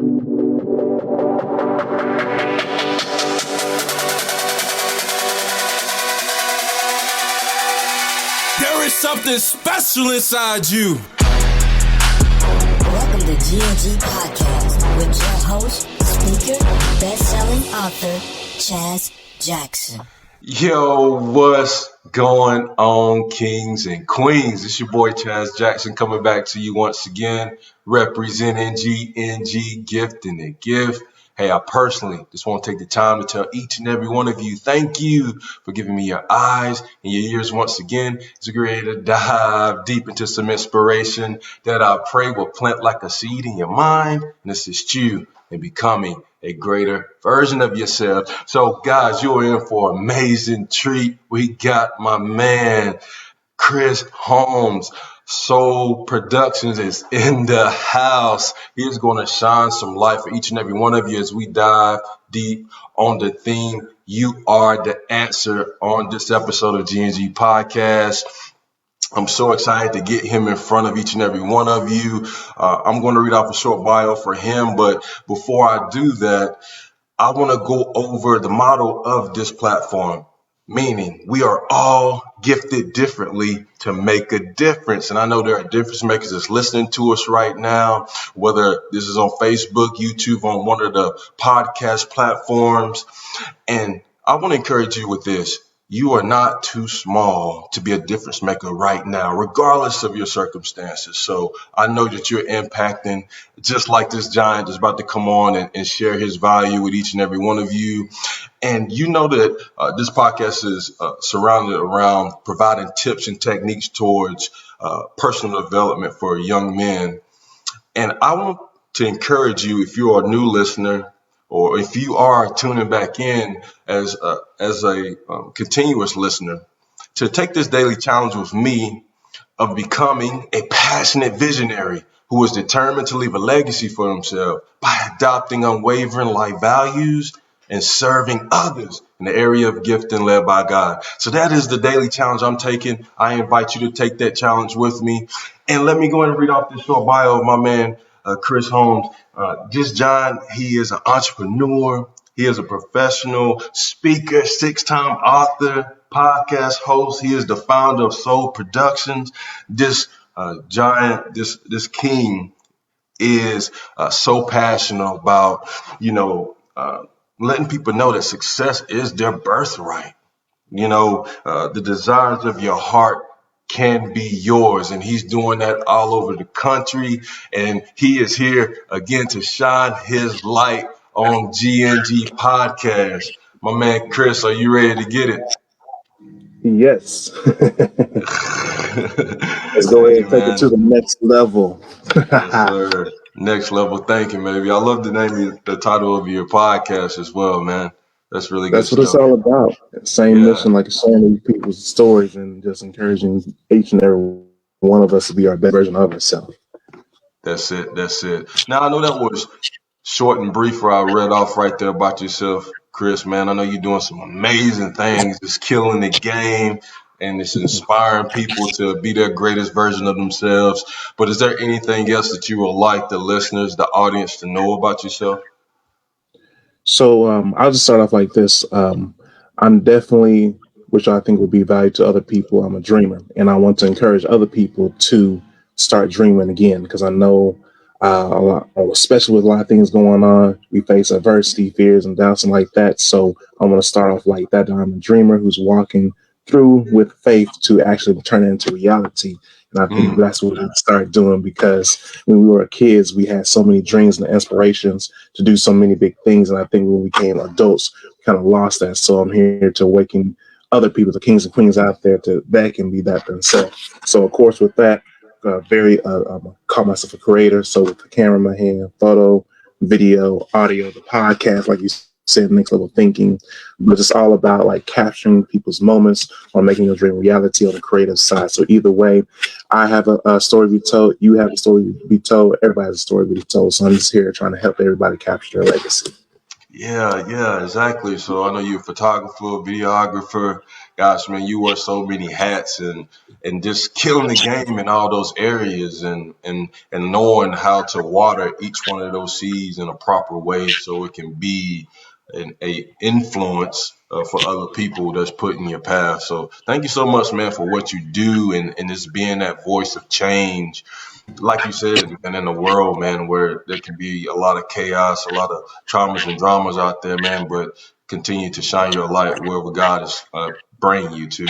There is something special inside you. Welcome to G&G Podcast with your host, speaker, best-selling author, Chaz Jackson. Yo, what's going on, kings and queens? It's your boy Chaz Jackson coming back to you once again, representing GNG Gifting and Gift. Hey, I personally just want to take the time to tell each and every one of you, thank you for giving me your eyes and your ears once again. It's great to dive deep into some inspiration that I pray will plant like a seed in your mind and assist you in becoming a greater version of yourself. So, guys, you're in for an amazing treat. We got my man, Chris Holmes. Soul Productions is in the house. He is going to shine some light for each and every one of you as we dive deep on the theme, You Are the Answer, on this episode of G&G Podcast. I'm so excited to get him in front of each and every one of you. I'm going to read off a short bio for him, but before I do that, I want to go over the motto of this platform, meaning we are all gifted differently to make a difference. And I know there are difference makers that's listening to us right now, whether this is on Facebook, YouTube, on one of the podcast platforms. And I want to encourage you with this. You are not too small to be a difference maker right now, regardless of your circumstances. So I know that you're impacting, just like this giant is about to come on and share his value with each and every one of you. And you know that this podcast is surrounded around providing tips and techniques towards personal development for young men. And I want to encourage you, if you're a new listener, or if you are tuning back in as a continuous listener, to take this daily challenge with me of becoming a passionate visionary who is determined to leave a legacy for himself by adopting unwavering life values and serving others in the area of gifting led by God. So that is the daily challenge I'm taking. I invite you to take that challenge with me. And let me go ahead and read off this short bio of my man, Chris Holmes. This John, he is an entrepreneur. He is a professional speaker, 6-time author, podcast host. He is the founder of Soul Productions. This giant, this king is so passionate about, letting people know that success is their birthright. The desires of your heart can be yours. And he's doing that all over the country. And he is here again to shine his light on GNG Podcast. My man, Chris, are you ready to get it? Yes. Let's go ahead and take it to the next level. Yes, sir. Next level thinking, maybe. I love the name of the title of your podcast as well, man. That's really good. That's what it's all about. Same mission, like sharing people's stories and just encouraging each and every one of us to be our best version of ourselves. That's it. Now, I know that was short and brief where I read off right there about yourself, Chris, man. I know you're doing some amazing things, just killing the game, and it's inspiring people to be their greatest version of themselves. But is there anything else that you would like the listeners, the audience to know about yourself? So I'll just start off like this. I'm definitely, which I think will be value to other people, I'm a dreamer, and I want to encourage other people to start dreaming again, because I know especially with a lot of things going on, we face adversity, fears, and doubts and like that. So I want to start off like that. I'm a dreamer who's walking through with faith to actually turn it into reality. And I think that's what we started doing, because when we were kids, we had so many dreams and inspirations to do so many big things. And I think when we became adults, we kind of lost that. So I'm here to awaken other people, the kings and queens out there, to that can be that themselves. So of course, with that, I call myself a creator. So with the camera in my hand, photo, video, audio, the podcast, like you said, next level thinking, but it's all about like capturing people's moments or making your dream reality on the creative side. So either way, I have a story to be told, you have a story to be told, everybody has a story to be told. So I'm just here trying to help everybody capture their legacy. Yeah, exactly. So I know you're a photographer, videographer, gosh, man, you wear so many hats and just killing the game in all those areas and knowing how to water each one of those seeds in a proper way so it can be a influence for other people that's put in your path. So thank you so much, man, for what you do and just being that voice of change like you said, and in a world, man, where there can be a lot of chaos, a lot of traumas and dramas out there, man, but continue to shine your light wherever God is bringing you to.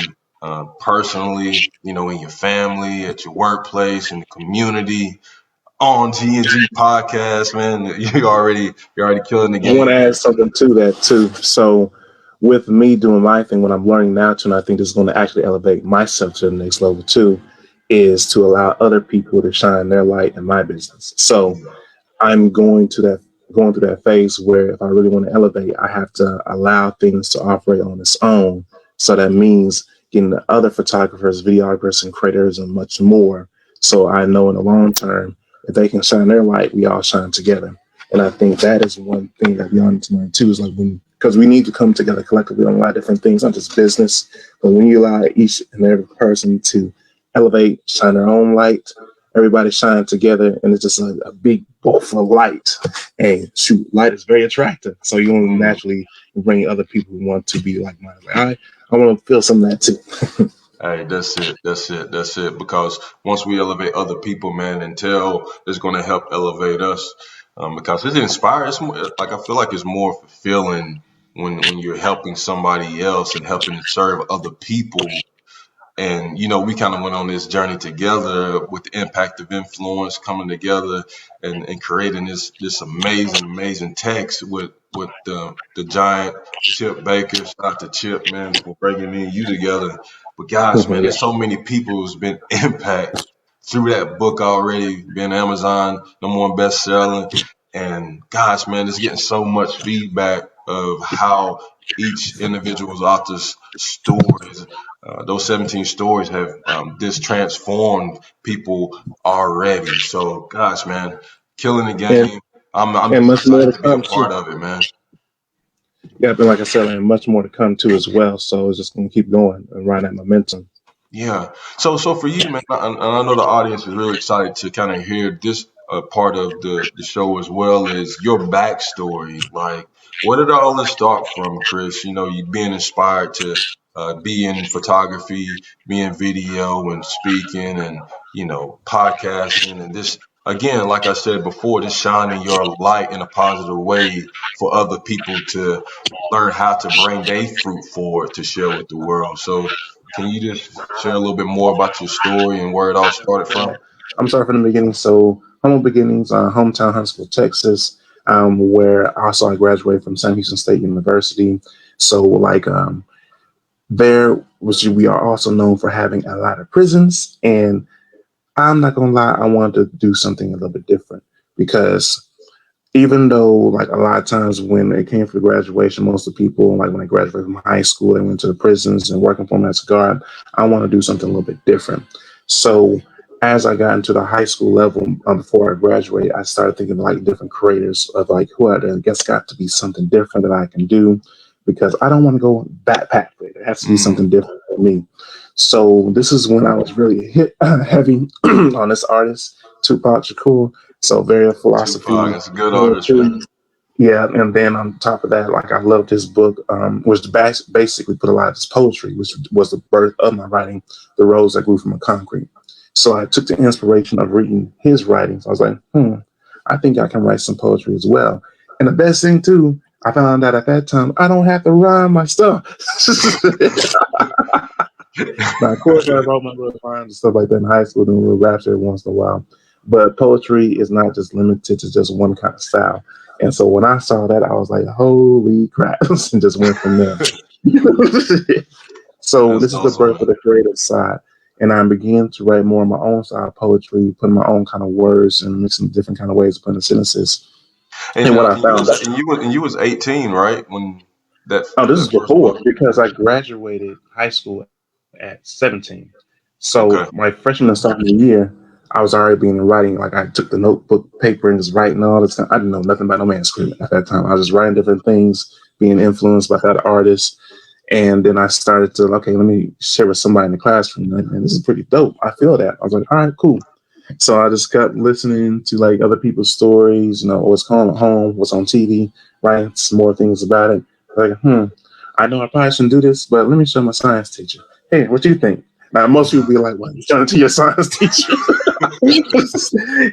Personally, you know, in your family, at your workplace, in the community, on G&G podcast, man, you're already killing the I want game. to add something to that too. So, with me doing my thing, what I'm learning now too, and I think this is going to actually elevate myself to the next level too, is to allow other people to shine their light in my business. So, I'm going through that phase where if I really want to elevate, I have to allow things to operate on its own. So that means getting the other photographers, videographers, and creators, and much more. So I know in the long term, if they can shine their light, we all shine together. And I think that is one thing that we all need to learn too, is like because we need to come together collectively on a lot of different things, not just business, but when you allow each and every person to elevate, shine their own light, everybody shine together, and it's just a big ball of light. And shoot, light is very attractive. So you want to naturally bring other people who want to be like minded. Like, I want to feel some of that too. Hey, that's it. Because once we elevate other people, man, Intel is going to help elevate us. Because it inspires. Like I feel like it's more fulfilling when you're helping somebody else and helping to serve other people. And you know, we kind of went on this journey together with the impact of influence coming together and creating this amazing text with the giant Chip Baker. Shout out to Chip, man, for bringing me and you together. But gosh, man, there's so many people who's been impacted through that book already, been Amazon #1 best-selling. And gosh, man, it's getting so much feedback of how each individual's author's stories, those 17 stories have just transformed people already. So, gosh, man, killing the game. I'm And just much more excited to to be a come part too. of it, man. Yeah, but like I said, and much more to come too as well. So it's just going to keep going and ride that momentum. Yeah. So for you, man, and I know the audience is really excited to kind of hear this part of the show as well, is your backstory. Like, where did all this start from, Chris? You know, you being inspired to be in photography, be in video and speaking and, you know, podcasting and this, again, like I said before, just shining your light in a positive way for other people to learn how to bring their fruit forward to share with the world. So, can you just share a little bit more about your story and where it all started from? I'm sorry from the beginning. So humble beginnings, hometown Huntsville, Texas, where also I graduated from Sam Houston State University. So like there was we are also known for having a lot of prisons, and I'm not gonna lie, I wanted to do something a little bit different because even though like a lot of times when it came for graduation, most of the people like when they graduated from high school, they went to the prisons and working for them as a guard. I want to do something a little bit different. So as I got into the high school level before I graduated, I started thinking like different creators of like who I guess got to be something different that I can do because I don't want to go backpack with it. It has to be something different for me. So this is when I was really hit heavy on this artist, Tupac Shakur. So very philosophy. Tupac, that's a good artist, man. Yeah, and then on top of that, like I loved his book, which basically put a lot of his poetry, which was the birth of my writing, The Rose That Grew from the Concrete. So I took the inspiration of reading his writings. I was like, I think I can write some poetry as well. And the best thing too, I found out at that time, I don't have to rhyme my stuff. Now, of course, I wrote my little rhymes and stuff like that in high school, doing little raps every once in a while. But poetry is not just limited to just one kind of style. And so when I saw that, I was like, holy crap, and just went from there. So this is the birth of the creative side. And I began to write more of my own style of poetry, putting my own kind of words and mixing different kind of ways of putting sentences. And what I found out. And you was 18, right? When that. Oh, this is before because I graduated high school at 17. So my freshman and sophomore year, I was already being in writing. Like I took the notebook paper and just writing all this. I didn't know nothing about no manuscript at that time. I was just writing different things, being influenced by that artist. And then I started to, okay, let me share with somebody in the classroom. Like, man, this is pretty dope. I feel that. I was like, all right, cool. So I just kept listening to like other people's stories, what's going on at home, what's on TV, writing some more things about it. Like, I know I probably shouldn't do this, but let me show my science teacher. Hey, what do you think? Now, most people be like, what, you showing it to your science teacher?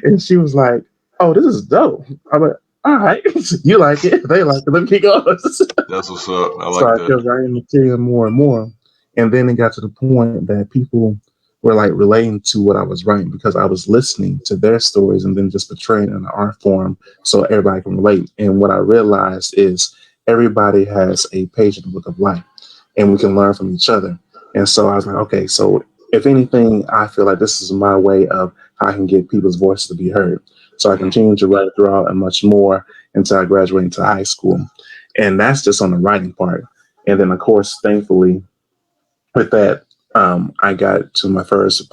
And she was like, oh, this is dope. I'm like, all right, you like it, they like it, let me keep going. That's what's up. I So like I that. kept writing material more and more. And then it got to the point that people were like relating to what I was writing because I was listening to their stories and then just portraying it in an art form so everybody can relate. And what I realized is everybody has a page in the book of life and we can learn from each other. And so I was like, okay, so if anything, I feel like this is my way of how I can get people's voices to be heard. So I continued to write throughout and much more until I graduated into high school. And that's just on the writing part. And then, of course, thankfully, with that, I got to my first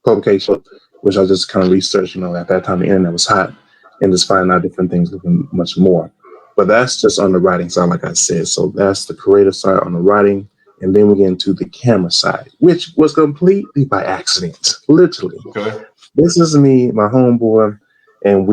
publication, which I just kind of researched, at that time the internet was hot and just finding out different things and much more. But that's just on the writing side, like I said. So that's the creative side on the writing. And then we get into the camera side, which was completely by accident, literally. Okay. This is me, my homeboy, and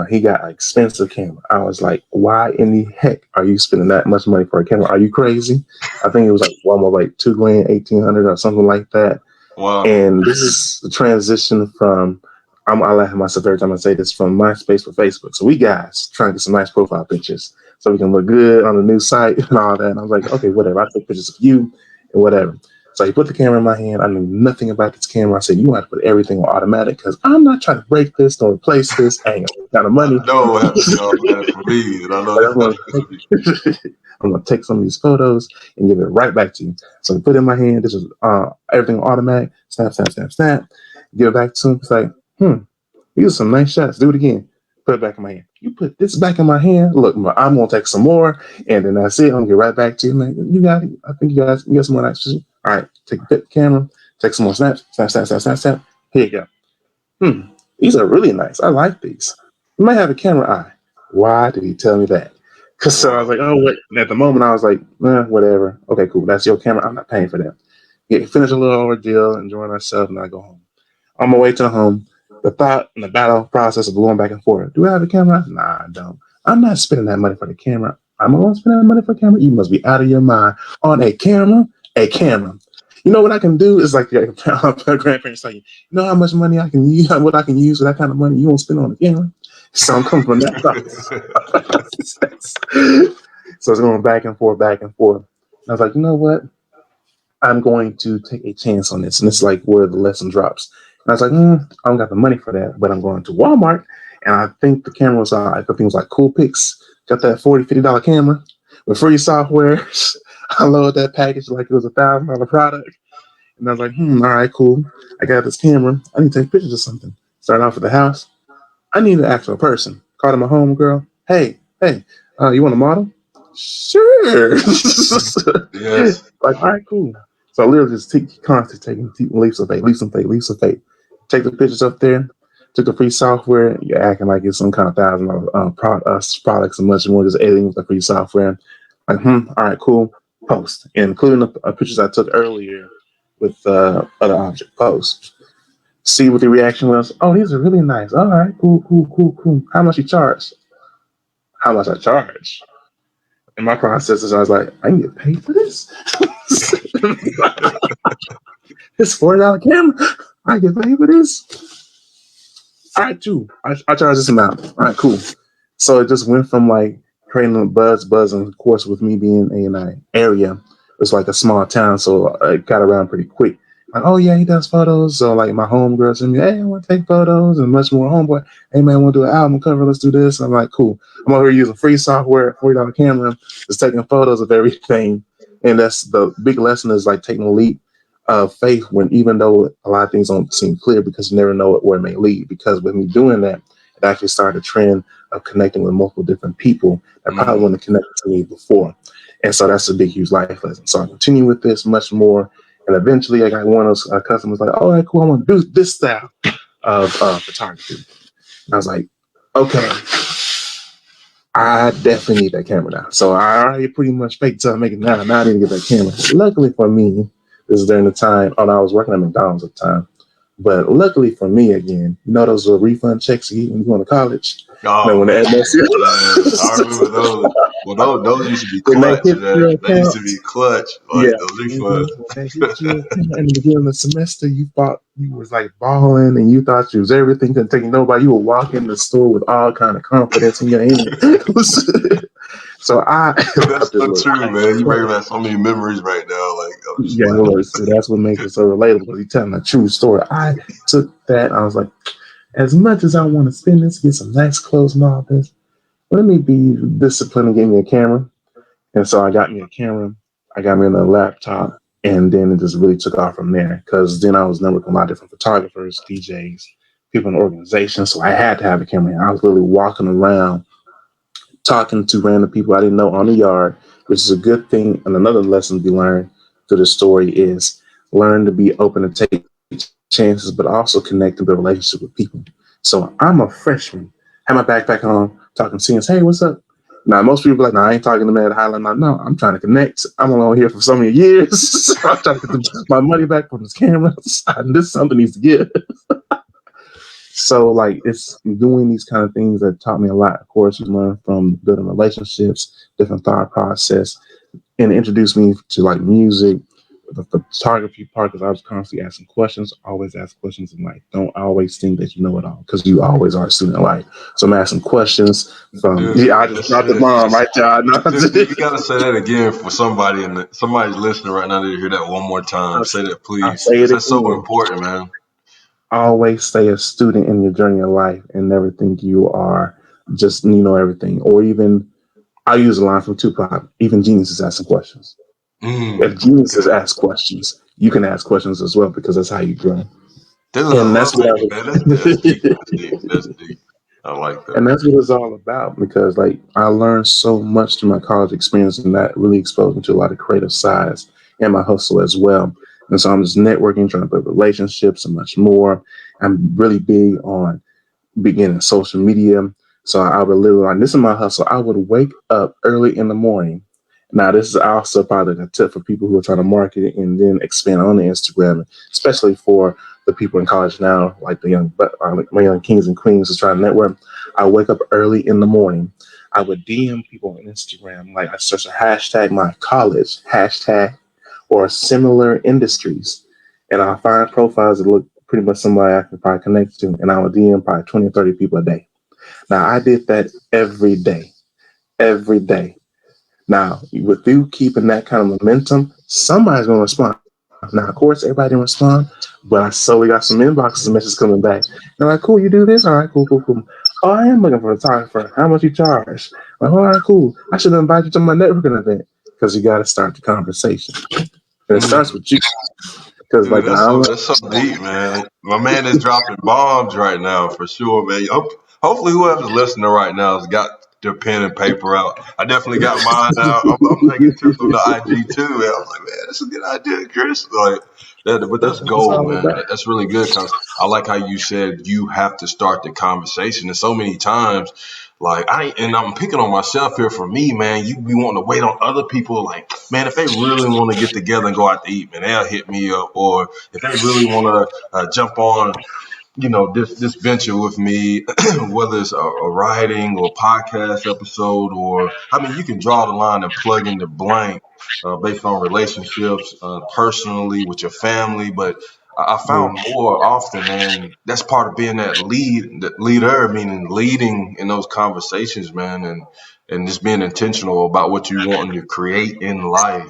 he got an expensive camera. I was like, why in the heck are you spending that much money for a camera? Are you crazy? I think it was like almost like $2,000, $1,800 or something like that. Wow. And this is the transition from, I laugh at myself every time I say this, from MySpace for Facebook. So we guys trying to get some nice profile pictures so we can look good on the new site and all that. And I was like, okay, whatever. I'll take pictures of you and whatever. So he put the camera in my hand. I knew nothing about this camera. I said, you have to put everything on automatic because I'm not trying to break this or replace this. I ain't got that kind of money. No, it has to be automatic for me. And I know I'm going to take some of these photos and give it right back to you. So he put it in my hand. This is everything automatic. Snap, snap, snap, snap. Give it back to him. It's like, these are some nice shots. Do it again. Put it back in my hand. You put this back in my hand. Look, I'm going to take some more. And then that's it. I'm going to get right back to you. Man, you got it. I think you got some more nice pictures. All right, take the camera, take some more snaps, snap, snap, snap, snap, snap. Here you go. These are really nice. I like these. You might have a camera eye. Why did he tell me that? Because so I was like, oh, wait. And at the moment, I was like, whatever. Okay, cool. That's your camera. I'm not paying for that. Finish a little ordeal, enjoying ourselves, and I go home. On my way to home, the thought and the battle process of going back and forth. Do I have a camera? Nah, I don't. I'm not spending that money for the camera. I'm going to spend that money for a camera. You must be out of your mind. On a camera. A camera. You know what I can do is like your grandparents tell you, you know how much money I can use, what I can use for that kind of money you won't spend on a camera. So I'm coming from that process. So it's going back and forth, back and forth. And I was like, you know what? I'm going to take a chance on this. And it's like where the lesson drops. And I was like, I don't got the money for that, but I'm going to Walmart. And I think the camera was, I think it was like Coolpix. Got that $40, $50 camera with free software. I loaded that package like it was $1,000 product. And I was like, all right, cool. I got this camera. I need to take pictures of something. Started off at the house. I need an actual person. Called him a home girl. Hey, you want a model? Sure. yes. Like, all right, cool. So I literally just constantly taking leaps of faith. Take the pictures up there. Took the free software. You're acting like it's some kind of $1,000 products and much more. Just editing with the free software. Like, all right, cool. Post, including the pictures I took earlier with other object post. See what the reaction was. Oh, these are really nice. All right, cool. How much you charge? How much I charge? In my processes, I was like, I can get paid for this. This $40 camera. I get paid for this. All right, I charge this amount. All right, cool. So it just went from like creating a buzz, and of course, with me being in an area, it's like a small town, so it got around pretty quick. Like, oh yeah, he does photos. So like my homegirl sent me, hey, I want to take photos, and much more. Homeboy, hey man, I want to do an album cover. Let's do this. I'm like, cool. I'm over here using free software, $40 camera, just taking photos of everything. And that's the big lesson is like taking a leap of faith when even though a lot of things don't seem clear because you never know where it may lead. Because with me doing that, it actually started a trend of connecting with multiple different people that probably wouldn't have connected to me before. And so that's a big, huge life lesson. So I continue with this much more. And eventually I got one of those customers like, all right, cool, I want to do this style of photography. And I was like, okay, I definitely need that camera now. So I already pretty much faked till I make it now. Now I need to get that camera. Luckily for me, this is during the time. Oh, no, I was working at McDonald's at the time. But luckily for me, again, you know those little refund checks you get when you go to college. Oh When man, that I remember those. Well, those used to be when they clutch, hit your man. They used to account, be clutch, yeah. like those When refunds. they hit your account in the beginning of the semester, you thought you was like balling and you thought you was everything, couldn't take nobody. You would walk in the store with all kind of confidence in your hand. So I That's about this so little true, man. You bring back so many memories right now. Like I'm just yeah, like, well, see, that's what makes it so relatable. Because he's telling a true story. I took that. I was like, as much as I want to spend this, get some nice clothes and all this, let me be disciplined and get me a camera. And so I got me a camera. I got me a laptop, and then it just really took off from there. Because then I was networking with a lot of different photographers, DJs, people in the organization. So I had to have a camera. And I was literally walking around talking to random people I didn't know on the yard, which is a good thing. And another lesson to be learned through the story is learn to be open to take chances, but also connect and build relationship with people. So I'm a freshman, have my backpack on, talking to seniors, hey, what's up? Now, most people are like, no, I ain't talking to me at Highland. No, I'm trying to connect. I'm along here for so many years. I'm trying to get my money back from this camera. This something needs to give. So like it's doing these kind of things that taught me a lot. Of course, you learn from building relationships, different thought process, and introduced me to like music, the photography part because I was constantly asking questions, always ask questions and like don't always think that you know it all because you always are a student in life. So I'm asking questions from dude, yeah, I just dropped the bomb right there. No, dude, you gotta say that again for somebody and somebody's listening right now. To hear that one more time. I'll, Say that, I'll please, say because it that's so again. important, man. Always stay a student in your journey of life and never think you are just you know everything or even I use a line from Tupac. Even geniuses asking questions. If geniuses Okay. ask questions, you can ask questions as well because that's how you grow. I And that's love what I it, man. That's deep. was, That's deep. That's deep. I like that. and that's what it's all about. Because like I learned so much through my college experience, and that really exposed me to a lot of creative sides and my hustle as well. And so I'm just networking, trying to build relationships, and much more. I'm really big on beginning social media. So I would literally, like, this is my hustle. I would wake up early in the morning. Now, this is also probably a tip for people who are trying to market it and then expand on the Instagram, especially for the people in college now, like the young, like my young kings and queens who's trying to network. I wake up early in the morning. I would DM people on Instagram, like I search a hashtag my college hashtag or similar industries, and I'll find profiles that look pretty much somebody I can probably connect to, and I would DM probably 20 or 30 people a day. Now, I did that every day, every day. Now, with you keeping that kind of momentum, somebody's going to respond. Now, of course, everybody didn't respond, but I slowly got some inboxes and messages coming back. They're like, cool, you do this? All right, cool, cool, cool. Oh, I am looking for a photographer. How much you charge? Like, all right, cool. I should invite you to my networking event because you got to start the conversation. And it starts Mm. with you because, Dude, like, I don't that's so deep, man. My man is dropping bombs right now for sure, man. Hopefully, whoever's listening right now has got their pen and paper out. I definitely got mine out. I'm taking tips on the IG too, man. I was like, man, that's a good idea, Chris. Like that, but that's that's what it's gold, all man. about. That's really good because I like how you said you have to start the conversation. And so many times, like I'm picking on myself here. For me, man, you be wanting to wait on other people. Like, man, if they really want to get together and go out to eat, man, they'll hit me up. Or if they really want to jump on, this venture with me, whether it's a writing or podcast episode, or I mean, you can draw the line and plug in the blank based on relationships, personally with your family. But I Yeah. found more often, man, that's part of being that leader, meaning leading in those conversations, man, and just being intentional about what you want to create in life.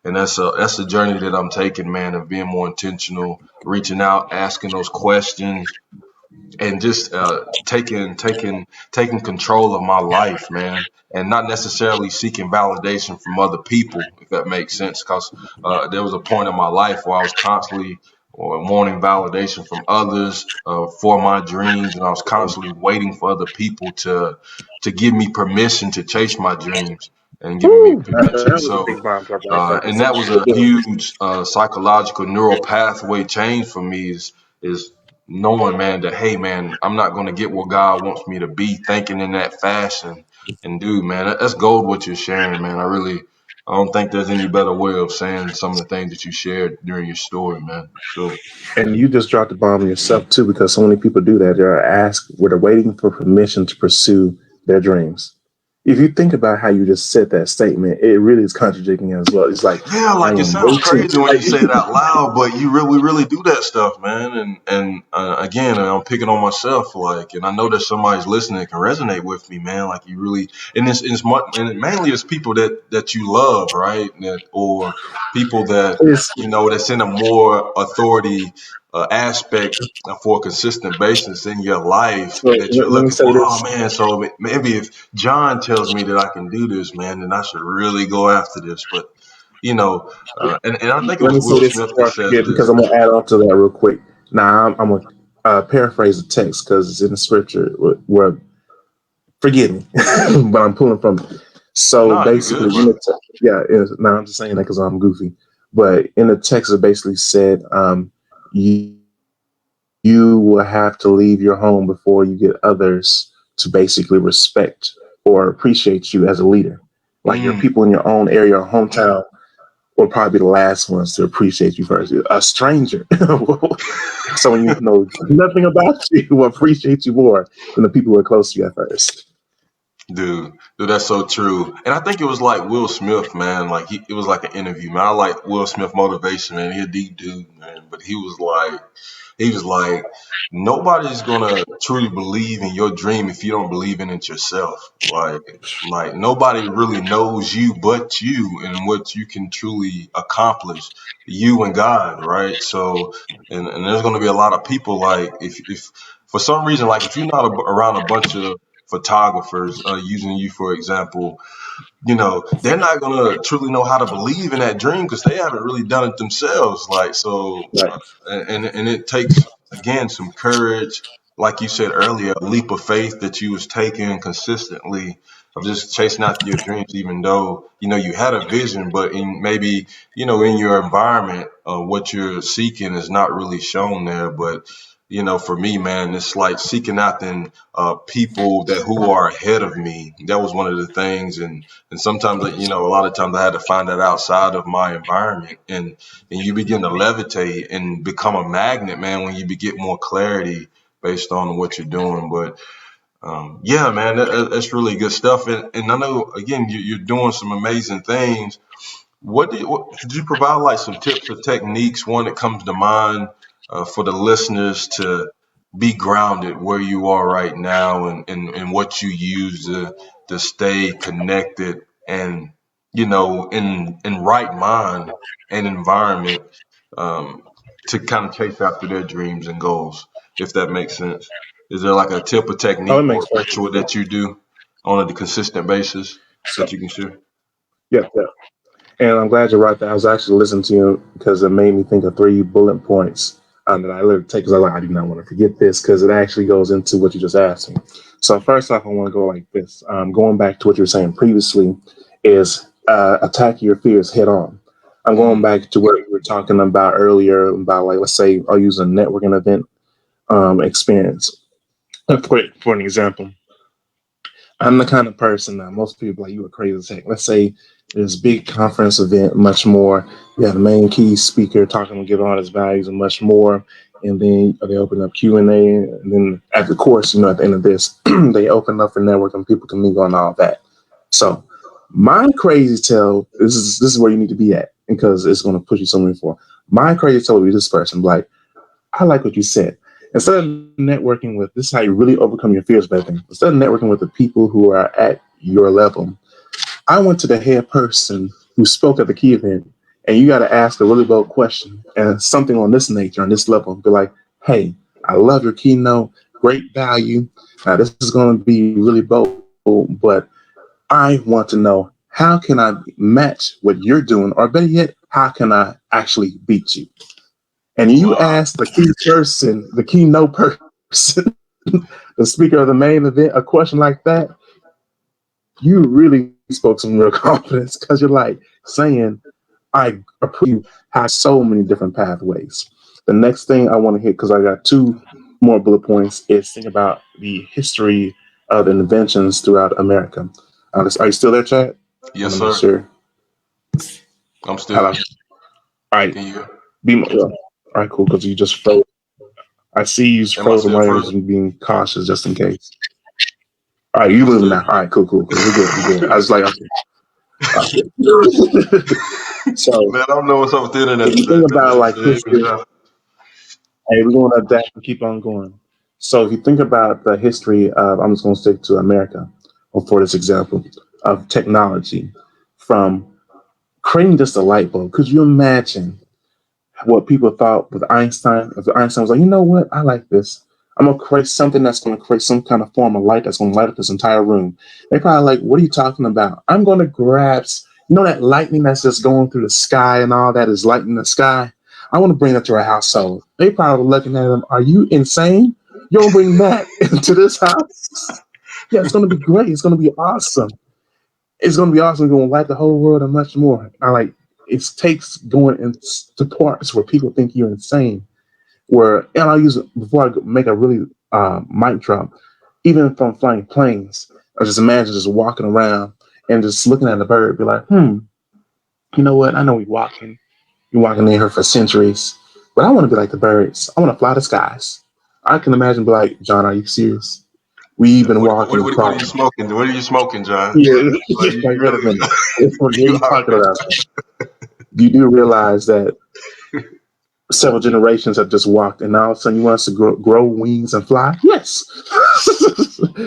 And that's a journey that I'm taking, man, of being more intentional, reaching out, asking those questions, and just taking control of my life, man, and not necessarily seeking validation from other people, if that makes sense. Because there was a point in my life where I was constantly wanting validation from others for my dreams, and I was constantly waiting for other people to give me permission to chase my dreams and giving me Woo, permission. that was a So big bomb drop right there. and So, that was a huge psychological neural pathway change for me. Is knowing, man, that hey, man, I'm not gonna get what God wants me to be, thinking in that fashion. And dude, man, that's gold what you're sharing, man. I don't think there's any better way of saying some of the things that you shared during your story, man. So And you just dropped the bomb yourself too, because so many people do that. They're waiting for permission to pursue their dreams. If you think about how you just said that statement, it really is contradicting as well. It's like yeah, I like it am sounds waiting. crazy when you say it out loud, but we really do that stuff, man. And again, I'm picking on myself, like, and I know that somebody's listening that can resonate with me, man. Like you really, and and mainly it's people that you love, right? Or people that It's, that's in a more authority aspect for a consistent basis in your life so that you're let me looking say for. Oh this. man, so maybe if John tells me that I can do this, man, then I should really go after this. But and I think it Let was me say Will this Smith that before I says forget, because this. I'm gonna add on to that real quick. Now I'm gonna paraphrase the text because it's in the scripture. Where forgive me, but I'm pulling from it. So Nah, you basically, good, bro. now I'm just saying that because I'm goofy. But in the text, it basically said, you you will have to leave your home before you get others to basically respect or appreciate you as a leader. Like your Mm, people in your own area or hometown will probably be the last ones to appreciate you first. A stranger, someone you know nothing about you, will appreciate you more than the people who are close to you at first. dude, that's so true. And I think it was like Will Smith, man. Like it was like an interview, man. I like Will Smith motivation, man. He a deep dude, man. But he was like, nobody's gonna truly believe in your dream if you don't believe in it yourself. Like nobody really knows you but you and what you can truly accomplish, you and God, right? So, and there's gonna be a lot of people like if for some reason, like if you're not around a bunch of photographers, using you for example, they're not gonna truly know how to believe in that dream because they haven't really done it themselves. Like so, Right. and it takes again some courage, like you said earlier, a leap of faith that you was taking consistently of just chasing after your dreams, even though you had a vision, but in maybe in your environment, what you're seeking is not really shown there. But for me, man, it's like seeking out people that who are ahead of me. That was one of the things, and sometimes, a lot of times I had to find that outside of my environment. And you begin to levitate and become a magnet, man, when you get more clarity based on what you're doing. But yeah, man, that's really good stuff. And I know, again, you're doing some amazing things. What could you provide, like some tips or techniques? One that comes to mind for the listeners to be grounded where you are right now, and what you use to stay connected and in right mind and environment, um, to kind of chase after their dreams and goals, if that makes sense. Is there like a tip or Oh, it technique makes or perfect ritual that sense. you do on a consistent basis So, that you can share? yeah, yeah. And I'm glad you're right there. I was actually listening to you because it made me think of 3 bullet points that I literally take because I do not want to forget this because it actually goes into what you just asked me. So first off, I want to go like this. Going back to what you were saying previously is attack your fears head on. I'm going Mm, back to what we were talking about earlier about, like, let's say I'll use a networking event experience. For an example, I'm the kind of person that most people like, you are crazy as heck. Let's say there's a big conference event, much more. You have the main key speaker talking, giving all his values and much more. And then they open up Q&A. And then at the course, at the end of this, they open up for networking. People can mingle and all that. So my crazy tale, this is where you need to be at because it's going to push you somewhere for. My crazy tale would be this person, like, I like what you said. Instead of networking with, this is how you really overcome your fears, baby. Instead of networking with the people who are at your level, I went to the head person who spoke at the key event, and you got to ask a really bold question and something on this nature, on this level. Be like, hey, I love your keynote, great value. This is going to be really bold, but I want to know how can I match what you're doing, or better yet, how can I actually beat you? And you wow. ask the key person, the keynote person, the speaker of the main event, a question like that, you really spoke some real confidence because you're like saying, I approve you have so many different pathways. The next thing I want to hit, because I got two more bullet points, is think about the history of inventions throughout America. Are you still there, Chad? I Yes, want to make sir. sure. I'm still Hello. here. All right. Can you hear? All right, cool. Because you just froze. I see you Am I froze still while I was frozen? being cautious just in case. All right, you I'm moving still now. All right, cool. We're good. I was like, okay. So Man, I don't know what's up with the internet if you today, think man. about like It's history, been hey, we're going to adapt and keep on going. So if you think about the history of, I'm just going to stick to America for this example of technology, from creating just a light bulb. Could you imagine what people thought with Einstein? If Einstein was like, you know what, I like this. I'm gonna create something that's gonna create some kind of form of light that's gonna light up this entire room. They probably like, what are you talking about? I'm gonna grab, that lightning that's just going through the sky and all that is lighting the sky. I want to bring that to our household. They probably looking at them. Are you insane? You don't bring that into this house? Yeah, it's gonna be great. It's gonna be awesome. It's gonna be awesome. It's gonna light the whole world and much more. I like it takes going into parts where people think you're insane. Where and I'll use it before I make a really mic drop. Even from flying planes, I just imagine just walking around and just looking at the bird, be like, you know what? I know you're walking in here for centuries, but I want to be like the birds. I want to fly the skies. I can imagine, be like, John, are you serious? We've been walking what are you across. smoking? What are you smoking, John? Yeah, Like you like wait a really minute. What are you you are talking about? You do realize that several generations have just walked, and now all of a sudden you want us to grow wings and fly? Yes,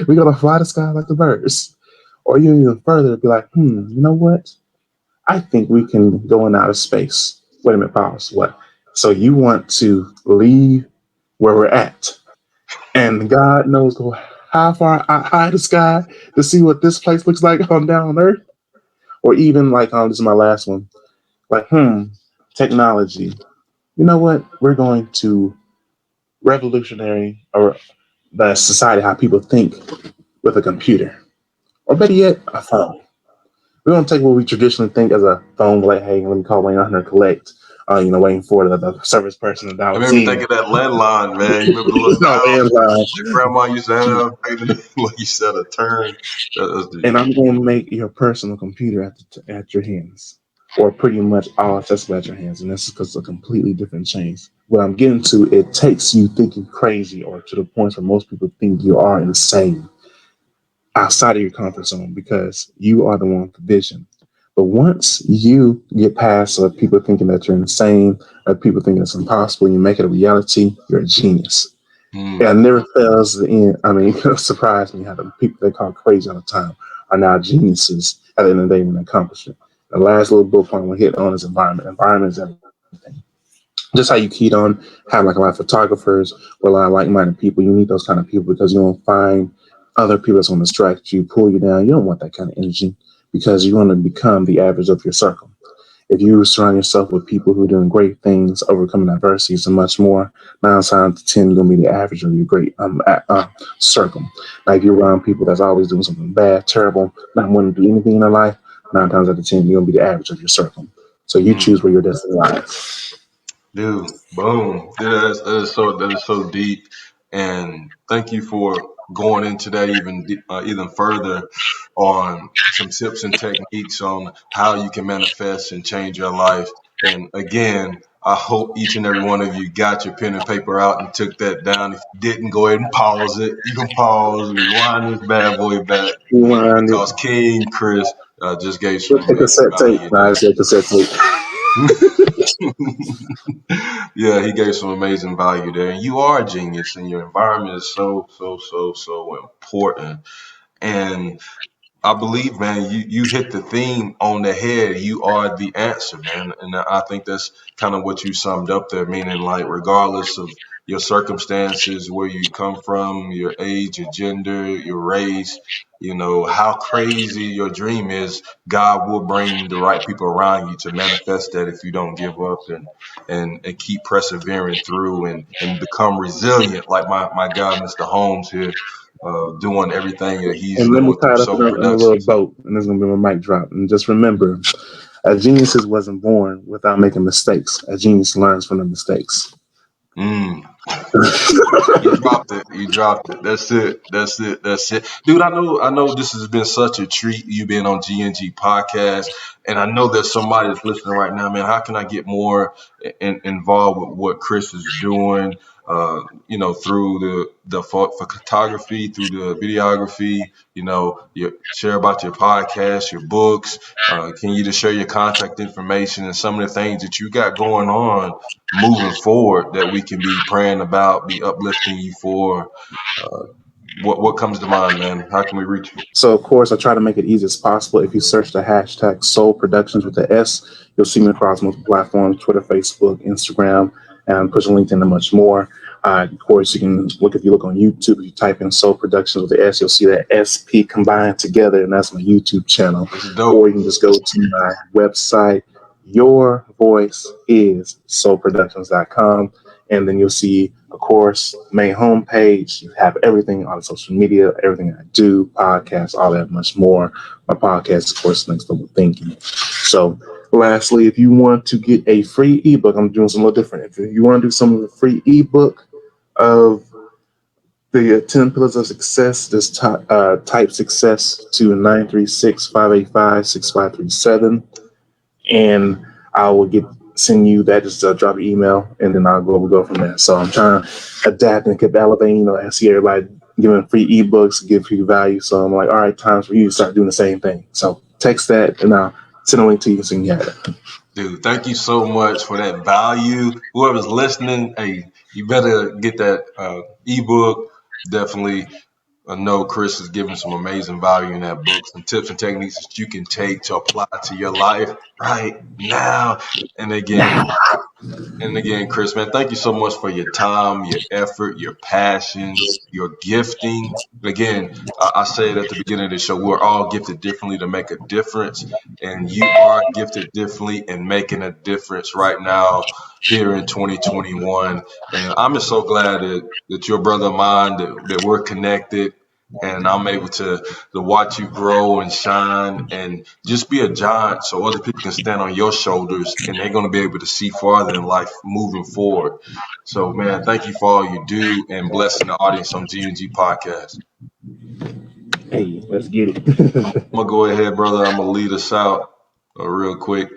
we're gonna fly the sky like the birds. Or even further, be like, you know what? I think we can go in outer space. Wait a minute, pause. What? So you want to leave where we're at, and God knows go how far high the sky to see what this place looks like on down on Earth, or even like this is my last one. Like, technology. You know what? We're going to revolutionary or the society how people think with a computer, or better yet, a phone. We're gonna take what we traditionally think as a phone, like, hey, let me call Wayne Hunter collect. Waiting for the service person to It dial made me think in. of that landline, man. You remember the little No, dial landline. that grandma used to have, like you said, a turn. And I'm going to make your personal computer at your hands, or pretty much all accessible at your hands. And this is because it's a completely different change. What I'm getting to, it takes you thinking crazy, or to the point where most people think you are insane, outside of your comfort zone, because you are the one with the vision. But once you get past people thinking that you're insane, or people thinking it's impossible, you make it a reality, you're a genius. Mm, Yeah, it never fails the end. I mean, it surprised me how the people they call crazy all the time are now geniuses at the end of the day when they accomplish it. The last little bullet point we hit on is environment. Environment is everything. Just how you keyed on, have like a lot of photographers or a lot of like-minded people. You need those kind of people because you don't find other people that's going to distract you, pull you down. You don't want that kind of energy because you want to become the average of your circle. If you surround yourself with people who are doing great things, overcoming adversities, and much more, 9 times out of 10, you're gonna be the average of your great circle. Like if you're around people that's always doing something bad, terrible, not wanting to do anything in their life, 9 times out of 10, you're gonna be the average of your circle. So you mm. choose where your destiny lies. Dude, boom. Dude, that is so deep. And thank you for going into that even further on some tips and techniques on how you can manifest and change your life. And again, I hope each and every one of you got your pen and paper out and took that down. If you didn't, go ahead and pause it. You can pause, rewind this bad boy back Rewind it. because King Chris just gave some Get the amazing cassette tape, value guys. Get the cassette tape. Yeah, he gave some amazing value there. And you are a genius, and your environment is so, so, so, so important. And I believe, man, you hit the theme on the head. You are the answer, man. And I think that's kind of what you summed up there, meaning like regardless of your circumstances, where you come from, your age, your gender, your race, how crazy your dream is, God will bring the right people around you to manifest that if you don't give up and keep persevering through and become resilient, like my guy, Mr. Holmes here, doing everything that he's And let me doing tie through it up Soul in a little Productions. boat, and this is gonna be my mic drop. And just remember, a genius wasn't born without making mistakes. A genius learns from the mistakes. Mm. You dropped it. You dropped it. That's it. That's it. That's it. Dude, I know this has been such a treat, you being on G&G podcast. And I know there's somebody that's listening right now, man. How can I get more involved with what Chris is doing? Through the photography, through the videography, you share about your podcast, your books. Can you just share your contact information and some of the things that you got going on moving forward that we can be praying about, be uplifting you for? What comes to mind, man? How can we reach you? So, of course, I try to make it easy as possible. If you search the hashtag Soul Productions with the S, you'll see me across multiple platforms, Twitter, Facebook, Instagram, and pushing LinkedIn and much more. Of course, you can look, if you look on YouTube, if you type in Soul Productions with the S, you'll see that SP combined together, and that's my YouTube channel. Or you can just go to my website, yourvoiceissoulproductions.com, and then you'll see, of course, main homepage. You have everything on social media, everything I do, podcasts, all that much more. My podcast, of course, Next Level Thinking. So, lastly, if you want to get a free ebook, I'm doing something a little different. If you want to do some of the free ebook of the 10 pillars of success, this type success to 936-585-6537, and I will send you that. Just drop your email, and then we'll go from there. So I'm trying to adapt and keep elevating. I see everybody giving free ebooks, give free value. So I'm like, all right, time's for you to start doing the same thing. So text that, and I'll send a link to you so you can have it. Dude, thank you so much for that value. Whoever's listening, hey, you better get that ebook. Definitely. I know Chris is giving some amazing value in that book, some tips and techniques that you can take to apply to your life right now. And again, Chris, man, thank you so much for your time, your effort, your passion, your gifting. Again, I say it at the beginning of the show, we're all gifted differently to make a difference. And you are gifted differently and making a difference right now here in 2021. And I'm just so glad that you're a brother of mine, that we're connected. And I'm able to watch you grow and shine and just be a giant so other people can stand on your shoulders and they're going to be able to see farther in life moving forward. So, man, thank you for all you do and blessing the audience on G&G Podcast. Hey, let's get it. I'm going to go ahead, brother. I'm going to lead us out real quick.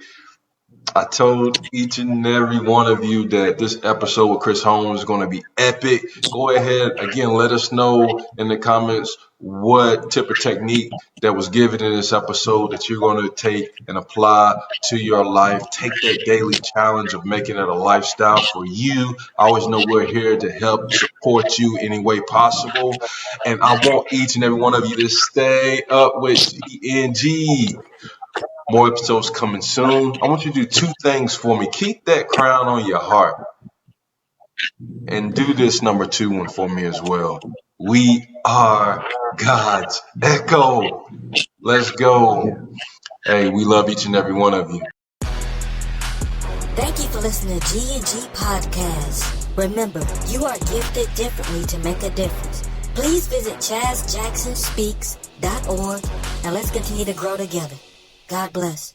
I told each and every one of you that this episode with Chris Holmes is going to be epic. Go ahead, again, let us know in the comments what tip or technique that was given in this episode that you're going to take and apply to your life. Take that daily challenge of making it a lifestyle for you. I always know we're here to help support you any way possible. And I want each and every one of you to stay up with G&G. More episodes coming soon. I want you to do two things for me. Keep that crown on your heart. And do this number 2 one for me as well. We are God's echo. Let's go. Hey, we love each and every one of you. Thank you for listening to G&G Podcast. Remember, you are gifted differently to make a difference. Please visit ChazJacksonSpeaks.org and let's continue to grow together. God bless.